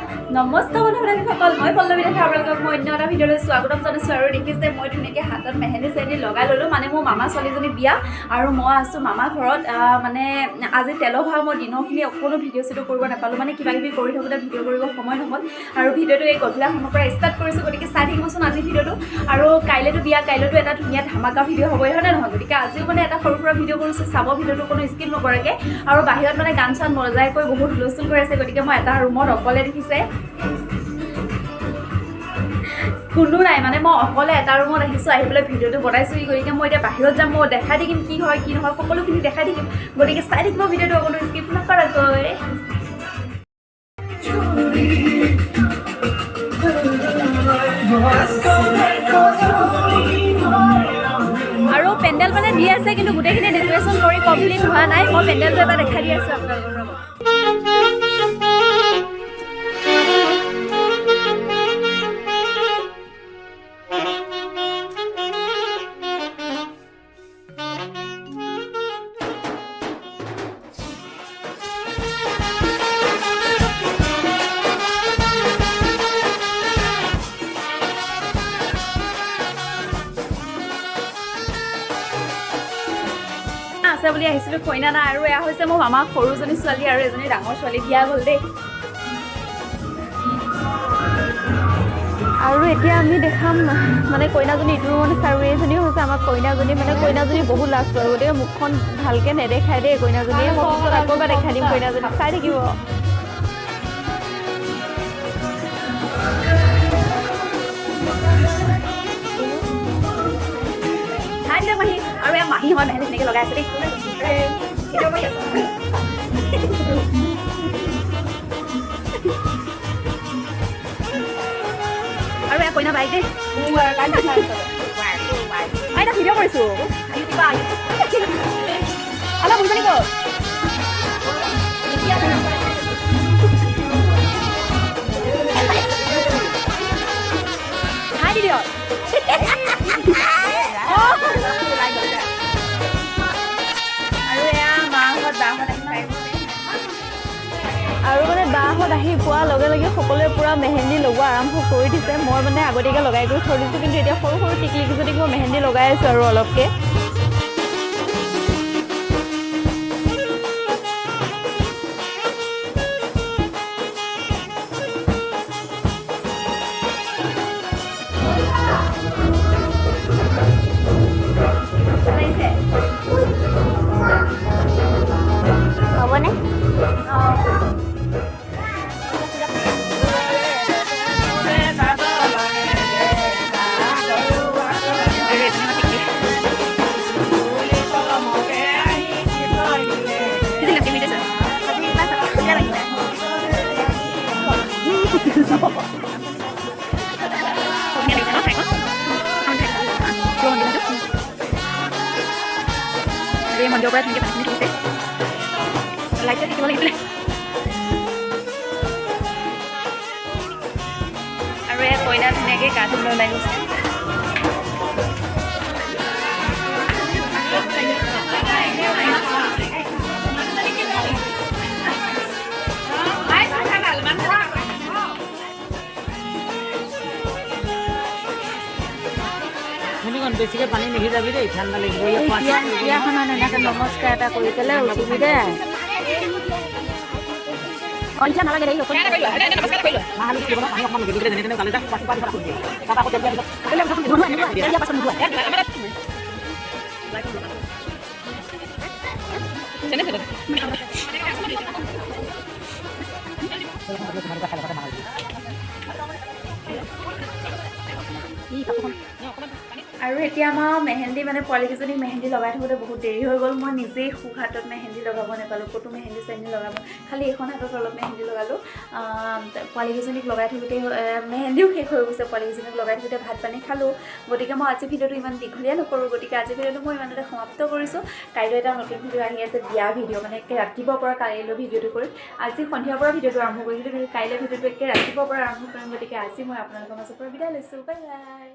নমস্কাৰ বন্ধুসকল, মই পল্লৱী দেখা আপোনালোকক মই অন্য এটা ভিডিঅ'লৈ স্বাগতম জনাইছোঁ। আৰু দেখিছে মই ধুনীয়াকৈ হাতত মেহেন্দি চেহেন্দি লগাই ল'লোঁ। মানে মোৰ মামা ছোৱালীজনী বিয়া আৰু মই আছোঁ মামা ঘৰত। মানে আজি তেলৰ ভাৰ মই দিনৰখিনি অকণো ভিডিঅ' চিডিঅ' কৰিব নাপালোঁ। মানে কিবাকিবি কৰি থাকোঁতে ভিডিঅ' কৰিব সময় নহ'ল আৰু ভিডিঅ'টো এই গধূলা সময়ৰ পৰা ষ্টাৰ্ট কৰিছোঁ। গতিকে চাই থাকিবচোন আজি ভিডিঅ'টো। আৰু কাইলৈতো বিয়া, কাইলৈতো এটা ধুনীয়া ধামাকা ভিডিঅ' হ'বই, হয়নে নহয়? গতিকে আজিও মানে এটা সৰু সুৰা ভিডিঅ' কৰিছোঁ, চাব ভিডিঅ'টো কোনো স্কিপ নকৰাকৈ। আৰু বাহিৰত মানে গান চান বজাইকৈ বহুত হুলস্থুল কৰি আছে। গতিকে মই এটা ৰুমত অকলে দেখিছে কোনো নাই, মানে মই অকলে এটা ৰুমত আহিছোঁ, আহি পেলাই ভিডিঅ'টো বনাইছোঁ। গতিকে মই এতিয়া বাহিৰত যাম, মই দেখাই থাকিম কি হয় কি নহয়, সকলোখিনি দেখাই থাকিম। গতিকে চাই থাকিব ভিডিঅ'টো অকণো স্কিপ নকৰাকৈ। আৰু পেণ্ডেল মানে দি আছে, কিন্তু গোটেইখিনি ডেক'ৰেশ্যন কৰি কমপ্লিট হোৱা নাই। মই পেণ্ডেলটো এবাৰ দেখাই দি আছোঁ আপোনালোকৰ লগত। আছে বুলি আহিছিলোঁ, কইনা নাই। আৰু এয়া হৈছে মোৰ মামাৰ সৰুজনী ছোৱালী আৰু এজনী ডাঙৰ ছোৱালী, বিয়া হ'ল দেই। আৰু এতিয়া আমি দেখাম মানে কইনাজনী ইটো ৰুমত আছে আৰু এইজনী হৈছে আমাৰ কইনাজনী। মানে কইনাজনী বহুত লাজ কৰে, গতিকে মুখখন ভালকৈ নেদেখাই দেই কইনাজনীয়ে। মই পিছত আকৌ এবাৰ দেখাই দিম কইনাজনী, চাই থাকিব। চাই দিয়ক মাহী। আৰু এয়া মাহী হয়, মেহেন্দি ধুনীয়াকৈ লগাই আছে দেই। আৰু এয়া কইনা বাইক দেই। এটা ভিডিঅ' কৰিছোঁ। অলপ বুজিব নিব খাই দি দিয়ক। আৰু এয়া মাহঁত বাহঁত আহি আৰু মানে বাহঁত আহি পোৱাৰ লগে লগে সকলোৱে পূৰা মেহেন্দি লগোৱা আৰম্ভ কৰি দিছে। মই মানে আগতীয়াকৈ লগাই কৰি থৈ দিছোঁ, কিন্তু এতিয়া সৰু সৰু টিকলি কেইজনীক মই মেহেন্দি লগাই আছোঁ আৰু অলপকৈ। হ'বনে? এই মন্দিৰৰ পৰা ধুনীয়াকৈ পানীখিনি তুলিছে, লাইটটো থাকিব লাগিছিলে। আৰু এই কইনা ধুনীয়াকৈ গা ধুবলৈ ওলাই গৈছে। বেছিকে পানী নিভিজাবি দেই, ঠাণ্ডা লাগিব। বিয়াখনত এনেকৈ নমস্কাৰ এটা কৰি পেলাই উঠিবি দেই। এতিয়া নালাগে দেই, পানী অকণমান নিভিজাবি যেনে তেনে গালি আৰু এতিয়া আমাৰ মেহেন্দি মানে পোৱালীকেইজনীক মেহেন্দি লগাই থাকোঁতে বহুত দেৰি হৈ গ'ল। মই নিজেই সোঁ হাতত মেহেন্দি লগাব নাপালোঁ, ক'তো মেহেন্দি চেহেন্দি লগাব, খালি এইখন হাতত অলপ মেহেন্দি লগালোঁ। পোৱালীকেইজনীক লগাই থাকোঁতে মেহেন্দিও শেষ হৈ গৈছে। পোৱালীকেইজনীক লগাই থাকোঁতে ভাত পানী খালোঁ। গতিকে মই আজি ভিডিঅ'টো ইমান দীঘলীয়া নকৰোঁ। গতিকে আজি ভিডিঅ'টো মই ইমানতে সমাপ্ত কৰিছোঁ। কাইলৈ এটা নতুন ভিডিঅ' আহি আছে, বিয়া ভিডিঅ', মানে একে ৰাতিপুৱাৰ পৰা কাইলৈ ভিডিঅ'টো কৰিম। আজি সন্ধিয়াৰ পৰা ভিডিঅ'টো আৰম্ভ কৰিছিলোঁ, কিন্তু কাইলৈ ভিডিঅ'টো একে ৰাতিপুৱাৰ পৰা আৰম্ভ কৰিম। গতিকে আজি মই আপোনালোকৰ মাজৰ পৰা বিদায় লৈছোঁ। Bye bye.